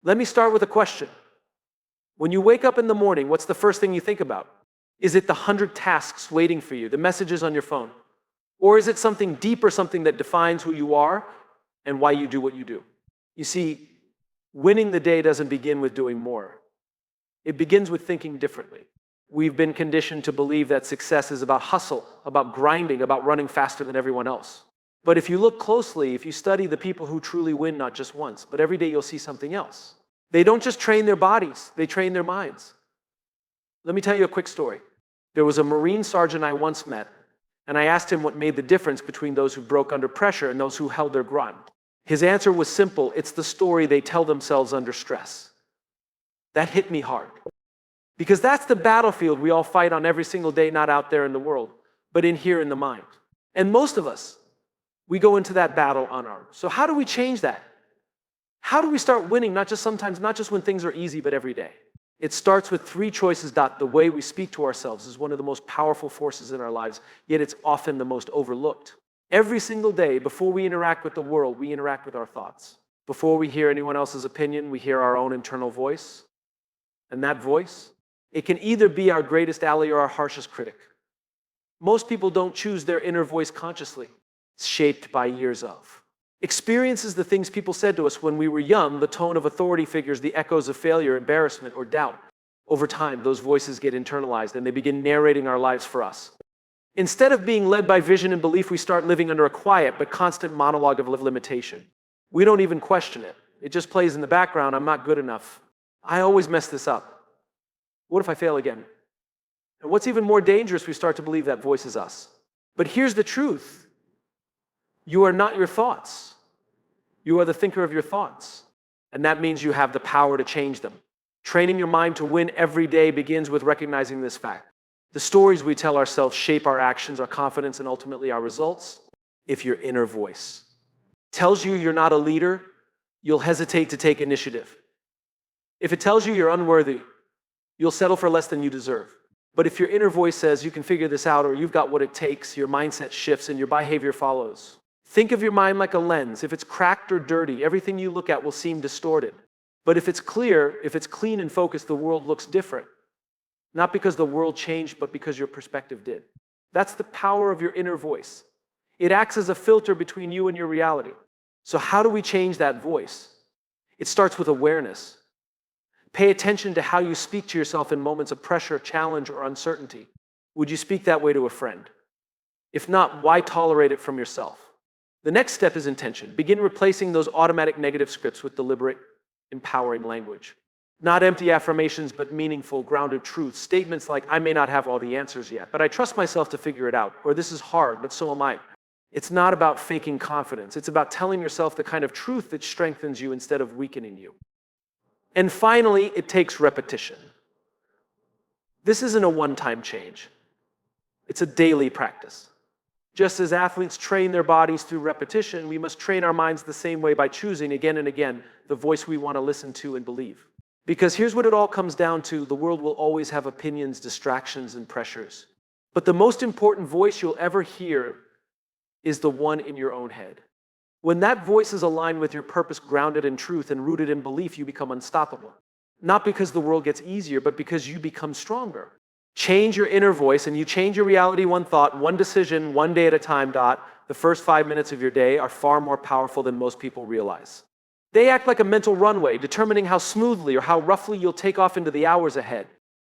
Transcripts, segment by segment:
Let me start with a question. When you wake up in the morning, what's the first thing you think about? Is it the 100 tasks waiting for you, the messages on your phone? Or is it something deeper, something that defines who you are and why you do what you do? You see, winning the day doesn't begin with doing more. It begins with thinking differently. We've been conditioned to believe that success is about hustle, about grinding, about running faster than everyone else. But if you look closely, if you study the people who truly win, not just once, but every day, you'll see something else. They don't just train their bodies, they train their minds. Let me tell you a quick story. There was a Marine sergeant I once met, and I asked him what made the difference between those who broke under pressure and those who held their ground. His answer was simple: it's the story they tell themselves under stress. That hit me hard. Because that's the battlefield we all fight on every single day, not out there in the world, but in here in the mind. And most of us, we go into that battle unarmed. So how do we change that? How do we start winning, not just sometimes, not just when things are easy, but every day? It starts with 3 choices. The way we speak to ourselves is one of the most powerful forces in our lives, yet it's often the most overlooked. Every single day, before we interact with the world, we interact with our thoughts. Before we hear anyone else's opinion, we hear our own internal voice. And that voice, it can either be our greatest ally or our harshest critic. Most people don't choose their inner voice consciously. It's shaped by years of experiences, the things people said to us when we were young, the tone of authority figures, the echoes of failure, embarrassment, or doubt. Over time, those voices get internalized and they begin narrating our lives for us. Instead of being led by vision and belief, we start living under a quiet but constant monologue of limitation. We don't even question it. It just plays in the background. I'm not good enough. I always mess this up. What if I fail again? And what's even more dangerous, we start to believe that voice is us. But here's the truth. You are not your thoughts. You are the thinker of your thoughts. And that means you have the power to change them. Training your mind to win every day begins with recognizing this fact. The stories we tell ourselves shape our actions, our confidence, and ultimately our results. If your inner voice tells you you're not a leader, you'll hesitate to take initiative. If it tells you you're unworthy, you'll settle for less than you deserve. But if your inner voice says you can figure this out or you've got what it takes, your mindset shifts and your behavior follows. Think of your mind like a lens. If it's cracked or dirty, everything you look at will seem distorted. But if it's clear, if it's clean and focused, the world looks different. Not because the world changed, but because your perspective did. That's the power of your inner voice. It acts as a filter between you and your reality. So how do we change that voice? It starts with awareness. Pay attention to how you speak to yourself in moments of pressure, challenge, or uncertainty. Would you speak that way to a friend? If not, why tolerate it from yourself? The next step is intention. Begin replacing those automatic negative scripts with deliberate, empowering language. Not empty affirmations, but meaningful, grounded truths. Statements like, I may not have all the answers yet, but I trust myself to figure it out. Or this is hard, but so am I. It's not about faking confidence. It's about telling yourself the kind of truth that strengthens you instead of weakening you. And finally, it takes repetition. This isn't a one-time change. It's a daily practice. Just as athletes train their bodies through repetition, we must train our minds the same way by choosing again and again the voice we want to listen to and believe. Because here's what it all comes down to. The world will always have opinions, distractions, and pressures. But the most important voice you'll ever hear is the one in your own head. When that voice is aligned with your purpose, grounded in truth and rooted in belief, you become unstoppable. Not because the world gets easier, but because you become stronger. Change your inner voice and you change your reality one thought, one decision, one day at a time. The first 5 minutes of your day are far more powerful than most people realize. They act like a mental runway, determining how smoothly or how roughly you'll take off into the hours ahead.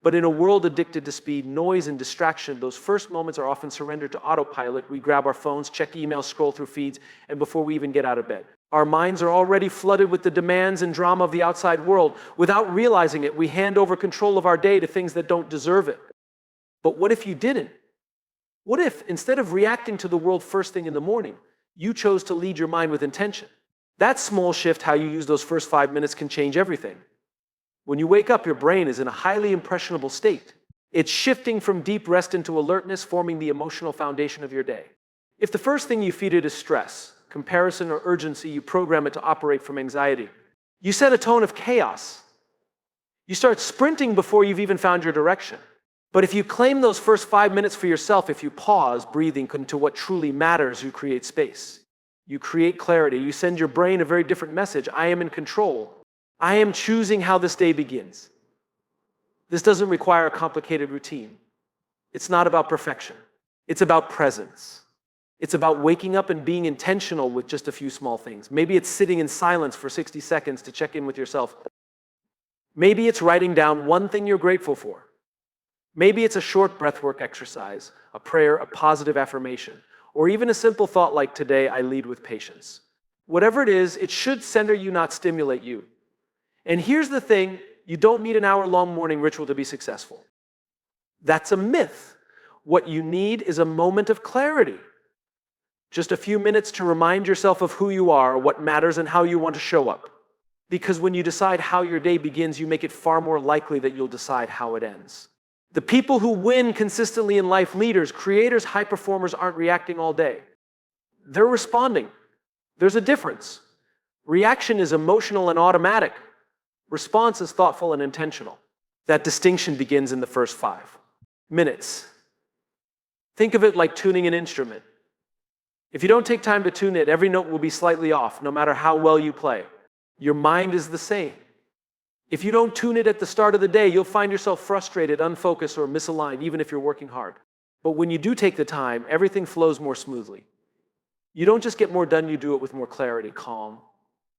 But in a world addicted to speed, noise, and distraction, those first moments are often surrendered to autopilot. We grab our phones, check emails, scroll through feeds, and before we even get out of bed, our minds are already flooded with the demands and drama of the outside world. Without realizing it, we hand over control of our day to things that don't deserve it. But what if you didn't? What if, instead of reacting to the world first thing in the morning, you chose to lead your mind with intention? That small shift, how you use those first 5 minutes, can change everything. When you wake up, your brain is in a highly impressionable state. It's shifting from deep rest into alertness, forming the emotional foundation of your day. If the first thing you feed it is stress, comparison, or urgency, you program it to operate from anxiety. You set a tone of chaos. You start sprinting before you've even found your direction. But if you claim those first 5 minutes for yourself, if you pause, breathing into what truly matters, you create space. You create clarity. You send your brain a very different message. I am in control. I am choosing how this day begins. This doesn't require a complicated routine. It's not about perfection. It's about presence. It's about waking up and being intentional with just a few small things. Maybe it's sitting in silence for 60 seconds to check in with yourself. Maybe it's writing down one thing you're grateful for. Maybe it's a short breathwork exercise, a prayer, a positive affirmation, or even a simple thought like, today I lead with patience. Whatever it is, it should center you, not stimulate you. And here's the thing, you don't need an hour-long morning ritual to be successful. That's a myth. What you need is a moment of clarity. Just a few minutes to remind yourself of who you are, what matters, and how you want to show up. Because when you decide how your day begins, you make it far more likely that you'll decide how it ends. The people who win consistently in life, leaders, creators, high performers, aren't reacting all day. They're responding. There's a difference. Reaction is emotional and automatic. Response is thoughtful and intentional. That distinction begins in the first 5 minutes. Think of it like tuning an instrument. If you don't take time to tune it, every note will be slightly off, no matter how well you play. Your mind is the same. If you don't tune it at the start of the day, you'll find yourself frustrated, unfocused, or misaligned, even if you're working hard. But when you do take the time, everything flows more smoothly. You don't just get more done, you do it with more clarity, calm,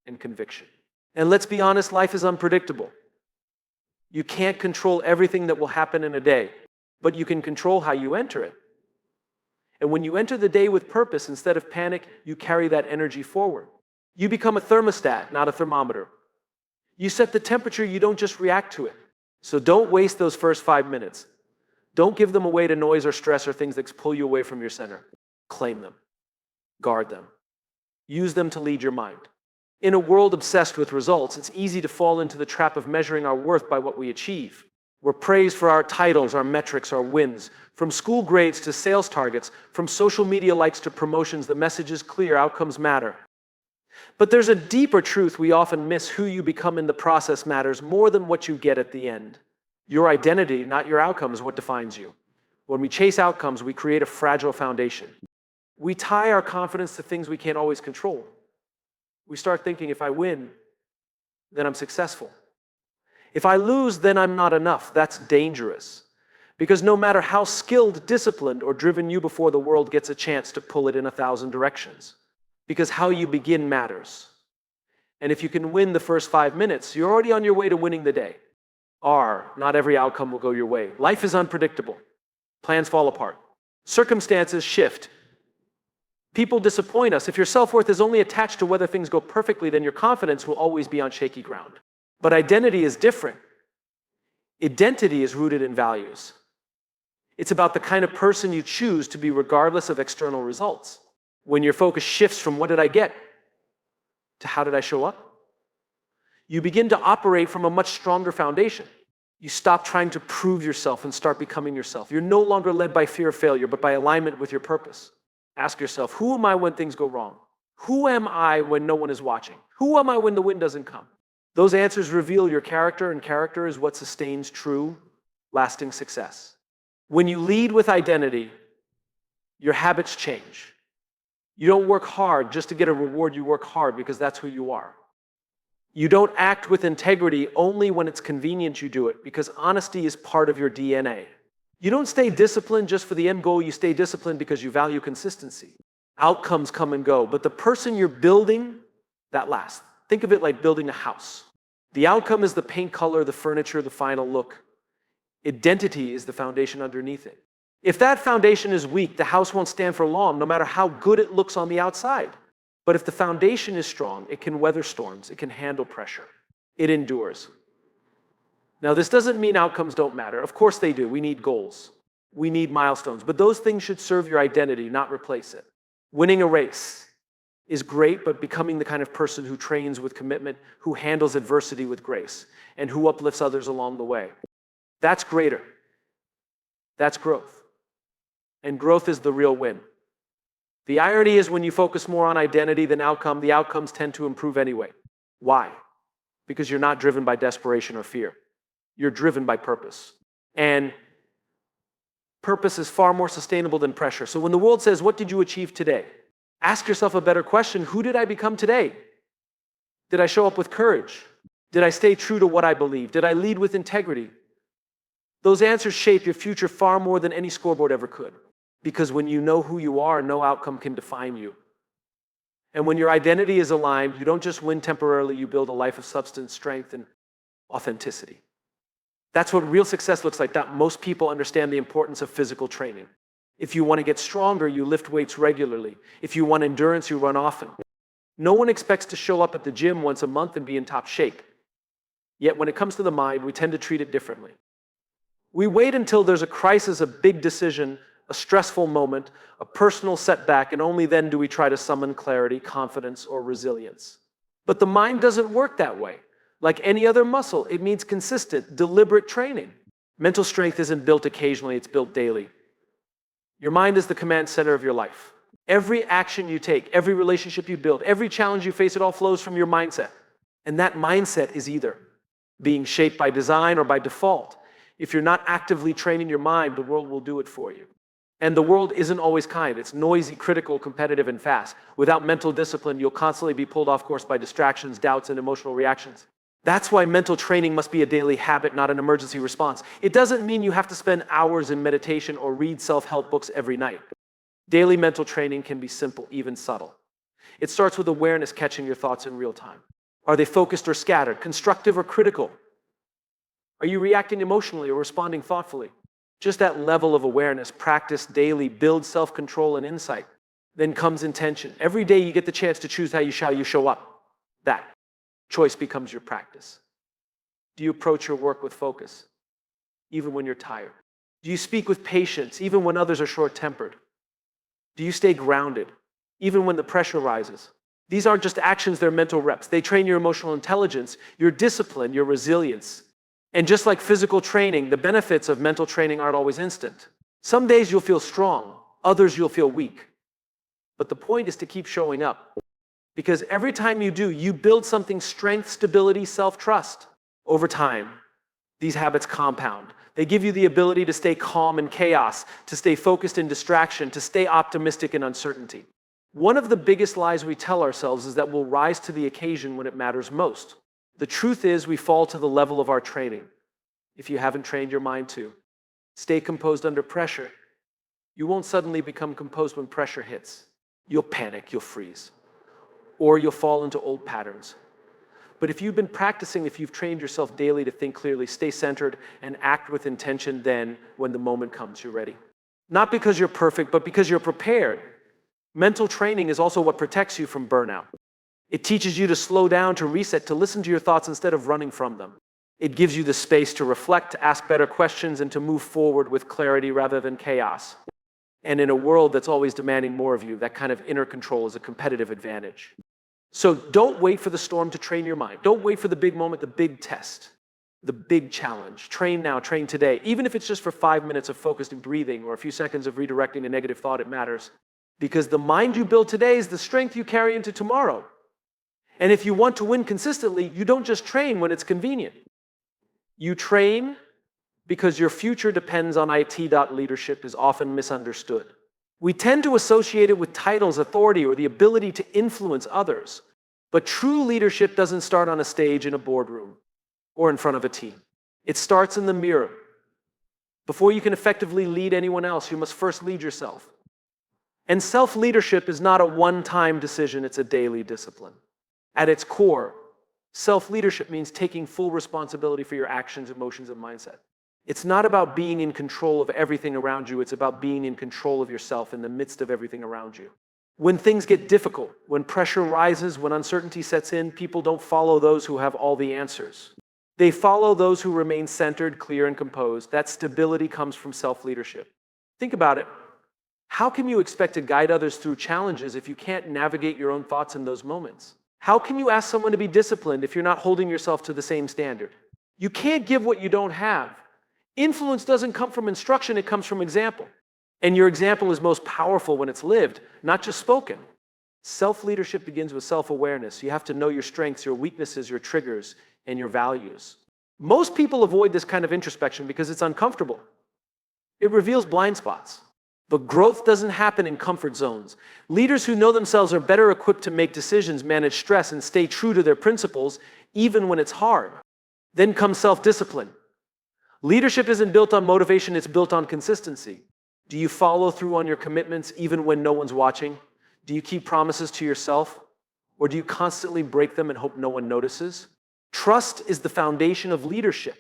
and conviction. And let's be honest, life is unpredictable. You can't control everything that will happen in a day, but you can control how you enter it. And when you enter the day with purpose, instead of panic, you carry that energy forward. You become a thermostat, not a thermometer. You set the temperature, you don't just react to it. So don't waste those first 5 minutes. Don't give them away to noise or stress or things that pull you away from your center. Claim them. Guard them. Use them to lead your mind. In a world obsessed with results, it's easy to fall into the trap of measuring our worth by what we achieve. We're praised for our titles, our metrics, our wins. From school grades to sales targets, from social media likes to promotions, the message is clear, outcomes matter. But there's a deeper truth we often miss. Who you become in the process matters more than what you get at the end. Your identity, not your outcomes, is what defines you. When we chase outcomes, we create a fragile foundation. We tie our confidence to things we can't always control. We start thinking, if I win, then I'm successful. If I lose, then I'm not enough. That's dangerous. Because no matter how skilled, disciplined, or driven you before the world gets a chance to pull it in 1,000 directions. Because how you begin matters. And if you can win the first 5 minutes, you're already on your way to winning the day. Not every outcome will go your way. Life is unpredictable. Plans fall apart. Circumstances shift. People disappoint us. If your self-worth is only attached to whether things go perfectly, then your confidence will always be on shaky ground. But identity is different. Identity is rooted in values. It's about the kind of person you choose to be regardless of external results. When your focus shifts from what did I get to how did I show up, you begin to operate from a much stronger foundation. You stop trying to prove yourself and start becoming yourself. You're no longer led by fear of failure, but by alignment with your purpose. Ask yourself, who am I when things go wrong? Who am I when no one is watching? Who am I when the wind doesn't come? Those answers reveal your character, and character is what sustains true, lasting success. When you lead with identity, your habits change. You don't work hard just to get a reward, you work hard because that's who you are. You don't act with integrity only when it's convenient you do it, because honesty is part of your DNA. You don't stay disciplined just for the end goal, you stay disciplined because you value consistency. Outcomes come and go, but the person you're building, that lasts. Think of it like building a house. The outcome is the paint color, the furniture, the final look. Identity is the foundation underneath it. If that foundation is weak, the house won't stand for long, no matter how good it looks on the outside. But if the foundation is strong, it can weather storms, it can handle pressure, it endures. Now, this doesn't mean outcomes don't matter. Of course they do. We need goals. We need milestones. But those things should serve your identity, not replace it. Winning a race is great, but becoming the kind of person who trains with commitment, who handles adversity with grace, and who uplifts others along the way. That's greater. That's growth. And growth is the real win. The irony is when you focus more on identity than outcome, the outcomes tend to improve anyway. Why? Because you're not driven by desperation or fear. You're driven by purpose. And purpose is far more sustainable than pressure. So when the world says, what did you achieve today? Ask yourself a better question. Who did I become today? Did I show up with courage? Did I stay true to what I believe? Did I lead with integrity? Those answers shape your future far more than any scoreboard ever could. Because when you know who you are, no outcome can define you. And when your identity is aligned, you don't just win temporarily, you build a life of substance, strength, and authenticity. That's what real success looks like. Not most people understand the importance of physical training. If you want to get stronger, you lift weights regularly. If you want endurance, you run often. No one expects to show up at the gym once a month and be in top shape. Yet when it comes to the mind, we tend to treat it differently. We wait until there's a crisis, a big decision, a stressful moment, a personal setback, and only then do we try to summon clarity, confidence, or resilience. But the mind doesn't work that way. Like any other muscle, it needs consistent, deliberate training. Mental strength isn't built occasionally, it's built daily. Your mind is the command center of your life. Every action you take, every relationship you build, every challenge you face, it all flows from your mindset. And that mindset is either being shaped by design or by default. If you're not actively training your mind, the world will do it for you. And the world isn't always kind. It's noisy, critical, competitive, and fast. Without mental discipline, you'll constantly be pulled off course by distractions, doubts, and emotional reactions. That's why mental training must be a daily habit, not an emergency response. It doesn't mean you have to spend hours in meditation or read self-help books every night. Daily mental training can be simple, even subtle. It starts with awareness, catching your thoughts in real time. Are they focused or scattered, constructive or critical? Are you reacting emotionally or responding thoughtfully? Just that level of awareness, practiced daily, builds self-control and insight. Then comes intention. Every day you get the chance to choose how you show up. That choice becomes your practice. Do you approach your work with focus, even when you're tired? Do you speak with patience, even when others are short-tempered? Do you stay grounded, even when the pressure rises? These aren't just actions, they're mental reps. They train your emotional intelligence, your discipline, your resilience. And just like physical training, the benefits of mental training aren't always instant. Some days you'll feel strong, others you'll feel weak. But the point is to keep showing up. Because every time you do, you build something: strength, stability, self-trust. Over time, these habits compound. They give you the ability to stay calm in chaos, to stay focused in distraction, to stay optimistic in uncertainty. One of the biggest lies we tell ourselves is that we'll rise to the occasion when it matters most. The truth is we fall to the level of our training. If you haven't trained your mind to stay composed under pressure, you won't suddenly become composed when pressure hits. You'll panic, you'll freeze, or you'll fall into old patterns. But if you've been practicing, if you've trained yourself daily to think clearly, stay centered, and act with intention, then when the moment comes, you're ready. Not because you're perfect, but because you're prepared. Mental training is also what protects you from burnout. It teaches you to slow down, to reset, to listen to your thoughts instead of running from them. It gives you the space to reflect, to ask better questions, and to move forward with clarity rather than chaos. And in a world that's always demanding more of you, that kind of inner control is a competitive advantage. So don't wait for the storm to train your mind. Don't wait for the big moment, the big test, the big challenge. Train now, train today. Even if it's just for 5 minutes of focused breathing or a few seconds of redirecting a negative thought, it matters. Because the mind you build today is the strength you carry into tomorrow. And if you want to win consistently, you don't just train when it's convenient. You train because your future depends on it. Leadership is often misunderstood. We tend to associate it with titles, authority, or the ability to influence others. But true leadership doesn't start on a stage in a boardroom or in front of a team. It starts in the mirror. Before you can effectively lead anyone else, you must first lead yourself. And self-leadership is not a one-time decision, it's a daily discipline. At its core, self-leadership means taking full responsibility for your actions, emotions, and mindset. It's not about being in control of everything around you, it's about being in control of yourself in the midst of everything around you. When things get difficult, when pressure rises, when uncertainty sets in, people don't follow those who have all the answers. They follow those who remain centered, clear, and composed. That stability comes from self-leadership. Think about it. How can you expect to guide others through challenges if you can't navigate your own thoughts in those moments? How can you ask someone to be disciplined if you're not holding yourself to the same standard? You can't give what you don't have. Influence doesn't come from instruction, it comes from example. And your example is most powerful when it's lived, not just spoken. Self-leadership begins with self-awareness. You have to know your strengths, your weaknesses, your triggers, and your values. Most people avoid this kind of introspection because it's uncomfortable. It reveals blind spots. But growth doesn't happen in comfort zones. Leaders who know themselves are better equipped to make decisions, manage stress, and stay true to their principles even when it's hard. Then comes self-discipline. Leadership isn't built on motivation, it's built on consistency. Do you follow through on your commitments even when no one's watching? Do you keep promises to yourself? Or do you constantly break them and hope no one notices? Trust is the foundation of leadership.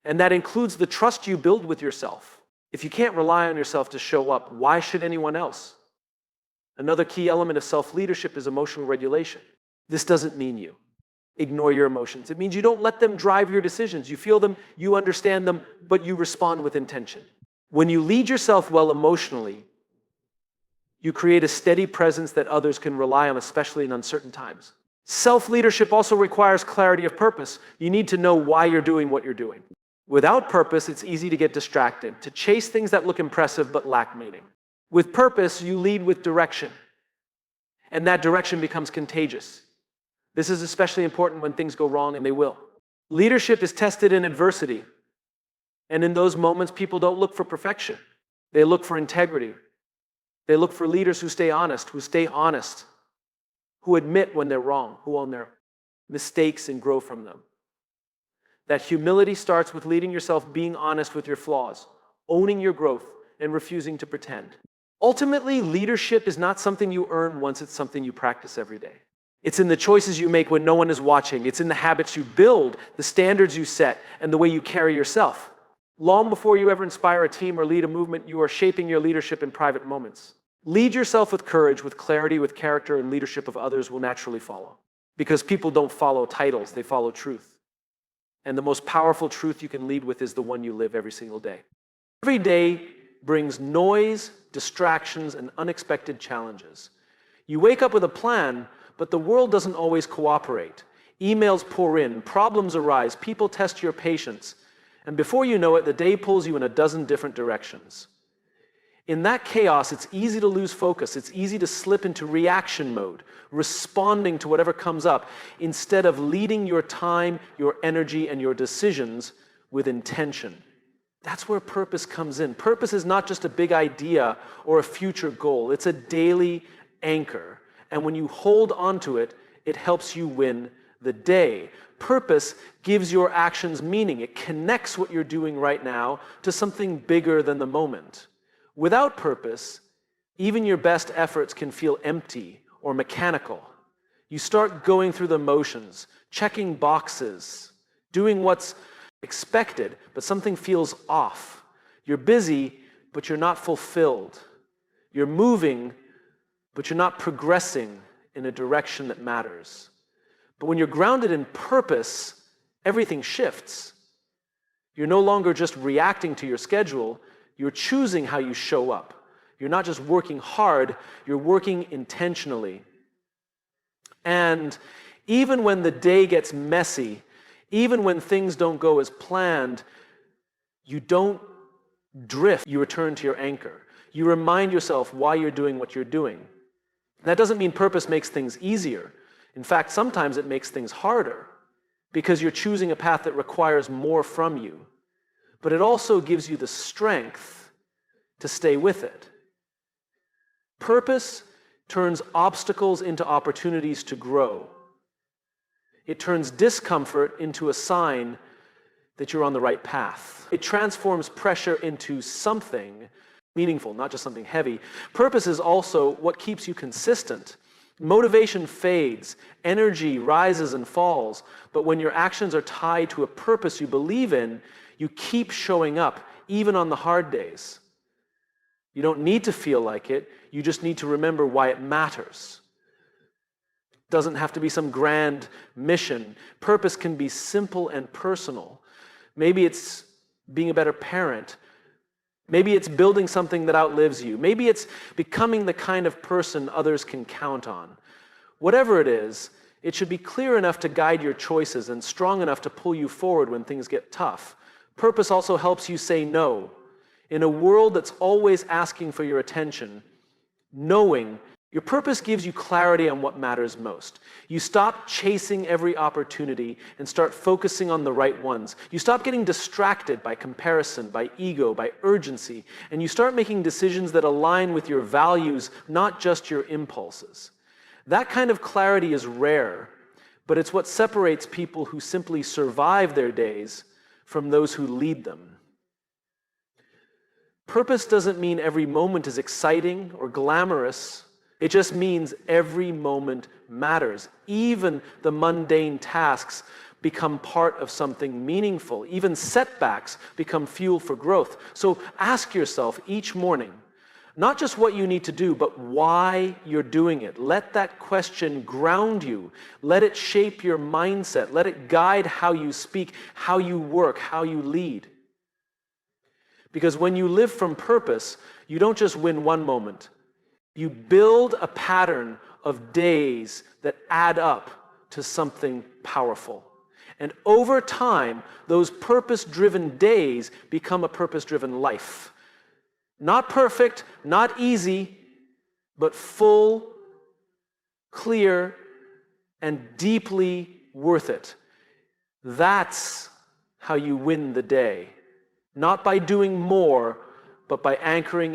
And that includes the trust you build with yourself. If you can't rely on yourself to show up, why should anyone else? Another key element of self-leadership is emotional regulation. This doesn't mean you ignore your emotions. It means you don't let them drive your decisions. You feel them, you understand them, but you respond with intention. When you lead yourself well emotionally, you create a steady presence that others can rely on, especially in uncertain times. Self-leadership also requires clarity of purpose. You need to know why you're doing what you're doing. Without purpose, it's easy to get distracted, to chase things that look impressive but lack meaning. With purpose, you lead with direction, and that direction becomes contagious. This is especially important when things go wrong, and they will. Leadership is tested in adversity, and in those moments, people don't look for perfection. They look for integrity. They look for leaders who stay honest, who admit when they're wrong, who own their mistakes and grow from them. That humility starts with leading yourself, being honest with your flaws, owning your growth, and refusing to pretend. Ultimately, leadership is not something you earn once, it's something you practice every day. It's in the choices you make when no one is watching. It's in the habits you build, the standards you set, and the way you carry yourself. Long before you ever inspire a team or lead a movement, you are shaping your leadership in private moments. Lead yourself with courage, with clarity, with character, and leadership of others will naturally follow. Because people don't follow titles, they follow truth. And the most powerful truth you can lead with is the one you live every single day. Every day brings noise, distractions, and unexpected challenges. You wake up with a plan, but the world doesn't always cooperate. Emails pour in, problems arise, people test your patience, and before you know it, the day pulls you in a dozen different directions. In that chaos, it's easy to lose focus. It's easy to slip into reaction mode, responding to whatever comes up, instead of leading your time, your energy, and your decisions with intention. That's where purpose comes in. Purpose is not just a big idea or a future goal. It's a daily anchor. And when you hold onto it, it helps you win the day. Purpose gives your actions meaning. It connects what you're doing right now to something bigger than the moment. Without purpose, even your best efforts can feel empty or mechanical. You start going through the motions, checking boxes, doing what's expected, but something feels off. You're busy, but you're not fulfilled. You're moving, but you're not progressing in a direction that matters. But when you're grounded in purpose, everything shifts. You're no longer just reacting to your schedule, you're choosing how you show up. You're not just working hard, you're working intentionally. And even when the day gets messy, even when things don't go as planned, you don't drift, you return to your anchor. You remind yourself why you're doing what you're doing. That doesn't mean purpose makes things easier. In fact, sometimes it makes things harder because you're choosing a path that requires more from you. But it also gives you the strength to stay with it. Purpose turns obstacles into opportunities to grow. It turns discomfort into a sign that you're on the right path. It transforms pressure into something meaningful, not just something heavy. Purpose is also what keeps you consistent. Motivation fades, energy rises and falls, but when your actions are tied to a purpose you believe in, you keep showing up, even on the hard days. You don't need to feel like it, you just need to remember why it matters. It doesn't have to be some grand mission. Purpose can be simple and personal. Maybe it's being a better parent. Maybe it's building something that outlives you. Maybe it's becoming the kind of person others can count on. Whatever it is, it should be clear enough to guide your choices and strong enough to pull you forward when things get tough. Purpose also helps you say no. In a world that's always asking for your attention, knowing your purpose gives you clarity on what matters most. You stop chasing every opportunity and start focusing on the right ones. You stop getting distracted by comparison, by ego, by urgency, and you start making decisions that align with your values, not just your impulses. That kind of clarity is rare, but it's what separates people who simply survive their days from those who lead them. Purpose doesn't mean every moment is exciting or glamorous. It just means every moment matters. Even the mundane tasks become part of something meaningful. Even setbacks become fuel for growth. So ask yourself each morning, not just what you need to do, but why you're doing it. Let that question ground you. Let it shape your mindset. Let it guide how you speak, how you work, how you lead. Because when you live from purpose, you don't just win one moment. You build a pattern of days that add up to something powerful. And over time, those purpose-driven days become a purpose-driven life. Not perfect, not easy, but full, clear, and deeply worth it. That's how you win the day. Not by doing more, but by anchoring